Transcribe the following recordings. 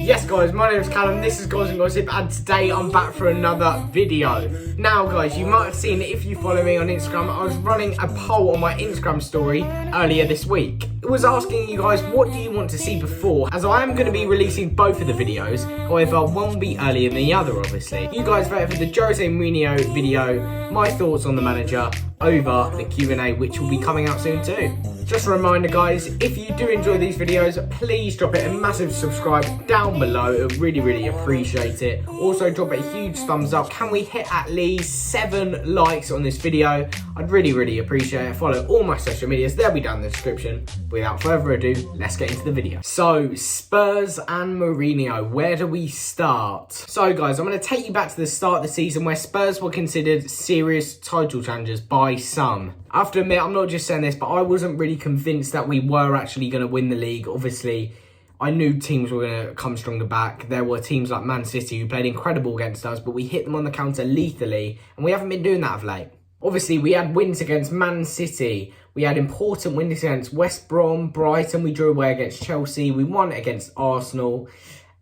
Yes guys, my name is Callum, this is Goals and Gossip, and today I'm back for another video. Now guys, you might have seen it if you follow me on Instagram. I was running a poll on my Instagram story earlier this week. It was asking you guys, what do you want to see before? As I am going to be releasing both of the videos, however, one will be earlier than the other obviously. You guys voted for the Jose Mourinho video, my thoughts on the manager, over the Q&A, which will be coming out soon too. Just a reminder guys, if you do enjoy these videos, please drop it a massive subscribe down below. I'd really appreciate it. Also drop it a huge thumbs up. Can we hit at least 7 likes on this video? I'd really appreciate it. Follow all my social medias, they'll be down in the description. Without further ado, let's get into the video. So Spurs and Mourinho, where do we start? So guys, I'm going to take you back to the start of the season where Spurs were considered serious title challengers by some. I have to admit, I'm not just saying this, but I wasn't really convinced that we were actually going to win the league. Obviously, I knew teams were going to come stronger back. There were teams like Man City who played incredible against us, but we hit them on the counter lethally, and we haven't been doing that of late. Obviously, we had wins against Man City. We had important wins against West Brom, Brighton. We drew away against Chelsea. We won against Arsenal.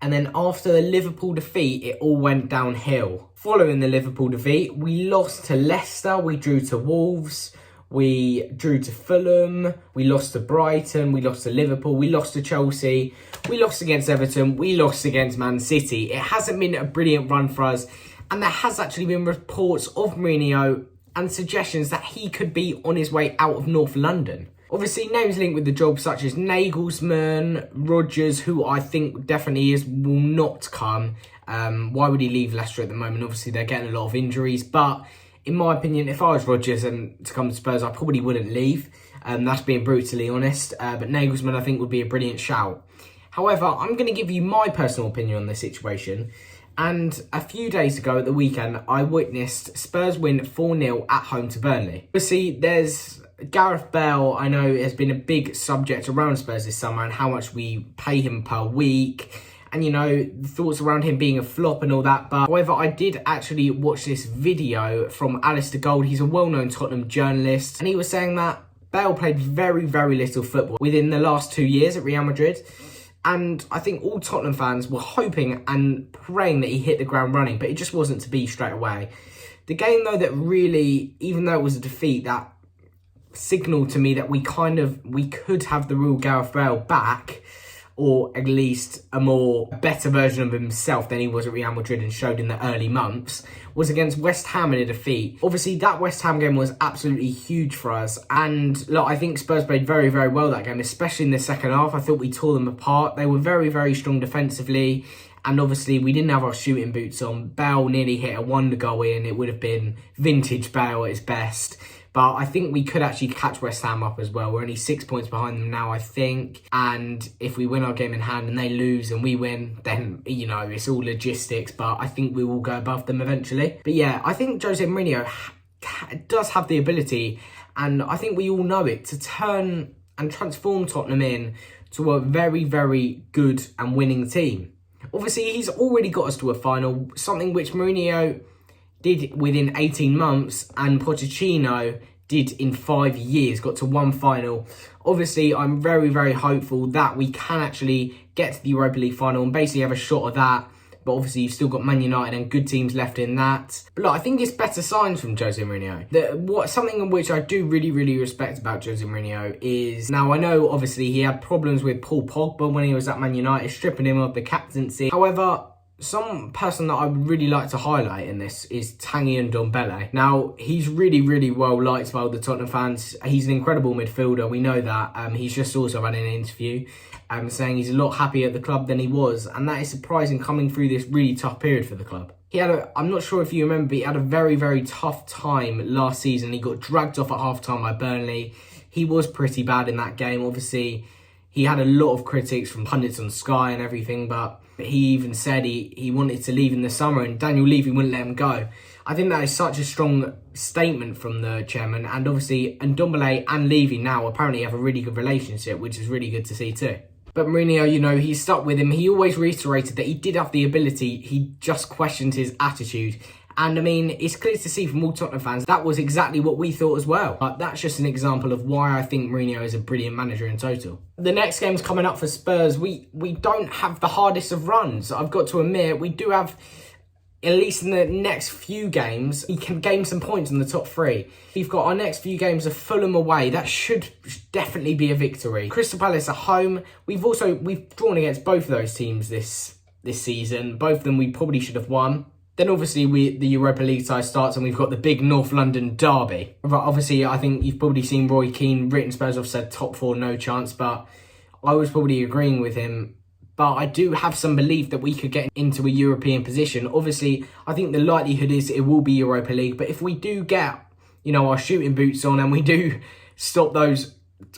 And then after the Liverpool defeat, it all went downhill. Following the Liverpool defeat, we lost to Leicester. We drew to Wolves. We drew to Fulham, we lost to Brighton, we lost to Liverpool, we lost to Chelsea, we lost against Everton, we lost against Man City. It hasn't been a brilliant run for us, and there has actually been reports of Mourinho and suggestions that he could be on his way out of North London. Obviously, names linked with the job such as Nagelsmann, Rodgers, who I think definitely will not come. Why would he leave Leicester at the moment? Obviously, they're getting a lot of injuries, but in my opinion, if I was Rodgers and to come to Spurs, I probably wouldn't leave. That's being brutally honest. But Nagelsmann, I think, would be a brilliant shout. However, I'm going to give you my personal opinion on this situation. And a few days ago at the weekend, I witnessed Spurs win 4-0 at home to Burnley. Obviously, there's Gareth Bale, I know, has been a big subject around Spurs this summer and how much we pay him per week. And, you know, the thoughts around him being a flop and all that. But, however, I did actually watch this video from Alistair Gold. He's a well-known Tottenham journalist. And he was saying that Bale played very little football within the last 2 years at Real Madrid. And I think all Tottenham fans were hoping and praying that he hit the ground running. But it just wasn't to be straight away. The game, though, that really, even though it was a defeat, that signalled to me that we could have the real Gareth Bale back, or at least a better version of himself than he was at Real Madrid and showed in the early months, was against West Ham in a defeat. Obviously, that West Ham game was absolutely huge for us. And look, I think Spurs played very well that game, especially in the second half. I thought we tore them apart. They were very strong defensively. And obviously, we didn't have our shooting boots on. Bale nearly hit a wonder goal in. It would have been vintage Bale at his best. But I think we could actually catch West Ham up as well. We're only 6 points behind them now, I think. And if we win our game in hand and they lose and we win, then, you know, it's all logistics. But I think we will go above them eventually. But yeah, I think Jose Mourinho does have the ability, and I think we all know it, to turn and transform Tottenham in to a very good and winning team. Obviously, he's already got us to a final, something which Mourinho did within 18 months and Pochettino did in 5 years, got to one final. Obviously, I'm very hopeful that we can actually get to the Europa League final and basically have a shot at that. But obviously, you've still got Man United and good teams left in that. But look, I think it's better signs from Jose Mourinho. Something in which I do really respect about Jose Mourinho is, now I know obviously he had problems with Paul Pogba when he was at Man United, stripping him of the captaincy. However, some person that I would really like to highlight in this is Tanguy Ndombele. Now, he's really well liked by all the Tottenham fans. He's an incredible midfielder, we know that. He's just also had an interview saying he's a lot happier at the club than he was. And that is surprising coming through this really tough period for the club. I'm not sure if you remember, but he had a very tough time last season. He got dragged off at half-time by Burnley. He was pretty bad in that game. Obviously, he had a lot of critics from pundits on Sky and everything, but he even said he wanted to leave in the summer and Daniel Levy wouldn't let him go. I think that is such a strong statement from the chairman, and obviously Ndombele and Levy now apparently have a really good relationship, which is really good to see too. But Mourinho, you know, he stuck with him. He always reiterated that he did have the ability. He just questioned his attitude. And I mean, it's clear to see from all Tottenham fans, that was exactly what we thought as well. But that's just an example of why I think Mourinho is a brilliant manager in total. The next game's coming up for Spurs. We don't have the hardest of runs. I've got to admit, we do have, at least in the next few games, we can gain some points in the top three. We've got our next few games of Fulham away. That should definitely be a victory. Crystal Palace at home. We've drawn against both of those teams this season. Both of them we probably should have won. Then obviously the Europa League side starts and we've got the big North London derby. Right, obviously, I think you've probably seen Roy Keane written Spurs off, said top four, no chance. But I was probably agreeing with him. But I do have some belief that we could get into a European position. Obviously, I think the likelihood is it will be Europa League. But if we do get, our shooting boots on and we do stop those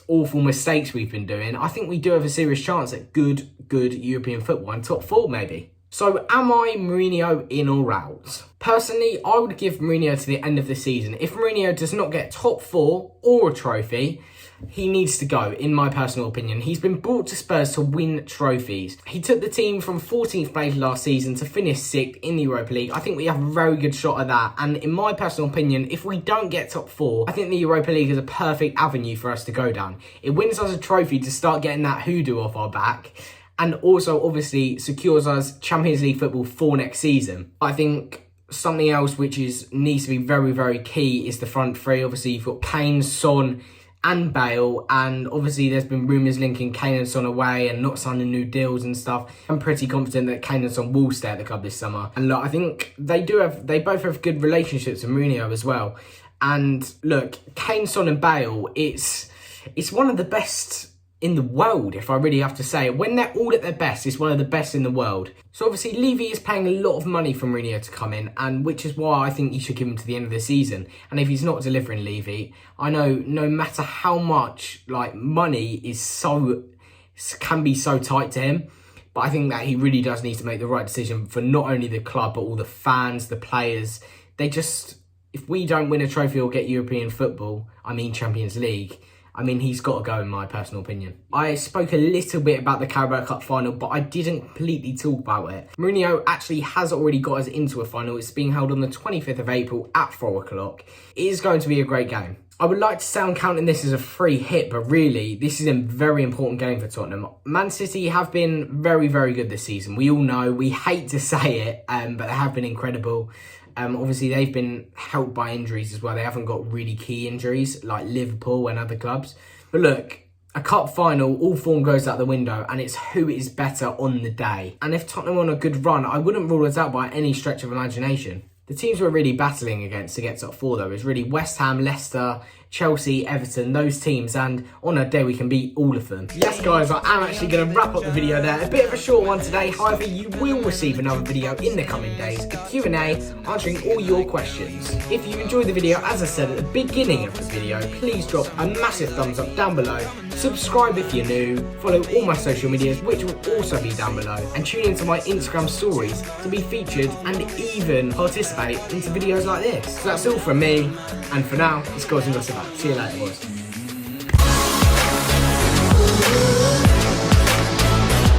awful mistakes we've been doing, I think we do have a serious chance at good European football and top four maybe. So am I Mourinho in or out? Personally, I would give Mourinho to the end of the season. If Mourinho does not get top four or a trophy, he needs to go, in my personal opinion. He's been brought to Spurs to win trophies. He took the team from 14th place last season to finish 6th in the Europa League. I think we have a very good shot at that. And in my personal opinion, if we don't get top four, I think the Europa League is a perfect avenue for us to go down. It wins us a trophy to start getting that hoodoo off our back. And also, obviously, secures us Champions League football for next season. I think something else which needs to be very, very key is the front three. Obviously, you've got Kane, Son and Bale. And obviously, there's been rumours linking Kane and Son away and not signing new deals and stuff. I'm pretty confident that Kane and Son will stay at the club this summer. And look, I think they both have good relationships with Mourinho as well. And look, Kane, Son and Bale, it's one of the best in the world, if I really have to say. When they're all at their best, it's one of the best in the world. So obviously Levy is paying a lot of money for Mourinho to come in, and which is why I think you should give him to the end of the season. And if he's not delivering, Levy, I know no matter how much money can be so tight to him, but I think that he really does need to make the right decision for not only the club but all the fans, the players. If we don't win a trophy or get European football, Champions League, he's got to go in my personal opinion. I spoke a little bit about the Carabao Cup final, but I didn't completely talk about it. Mourinho actually has already got us into a final. It's being held on the 25th of April at 4 o'clock. It is going to be a great game. I would like to say I'm counting this as a free hit, but really, this is a very important game for Tottenham. Man City have been very, very good this season. We all know, we hate to say it, but they have been incredible. Obviously, they've been helped by injuries as well. They haven't got really key injuries like Liverpool and other clubs. But look, a cup final, all form goes out the window, and it's who is better on the day. And if Tottenham are on a good run, I wouldn't rule it out by any stretch of imagination. The teams we're really battling against to get top four, though, is really West Ham, Leicester, Chelsea, Everton, those teams, and on a day we can beat all of them. Yes, guys, I am actually going to wrap up the video there. A bit of a short one today, however, you will receive another video in the coming days, a Q&A answering all your questions. If you enjoyed the video, as I said at the beginning of the video, please drop a massive thumbs up down below, subscribe if you're new, follow all my social medias, which will also be down below, and tune into my Instagram stories to be featured and even participate into videos like this. So that's all from me, and for now, it's Goals and Gossip. See you later, boys.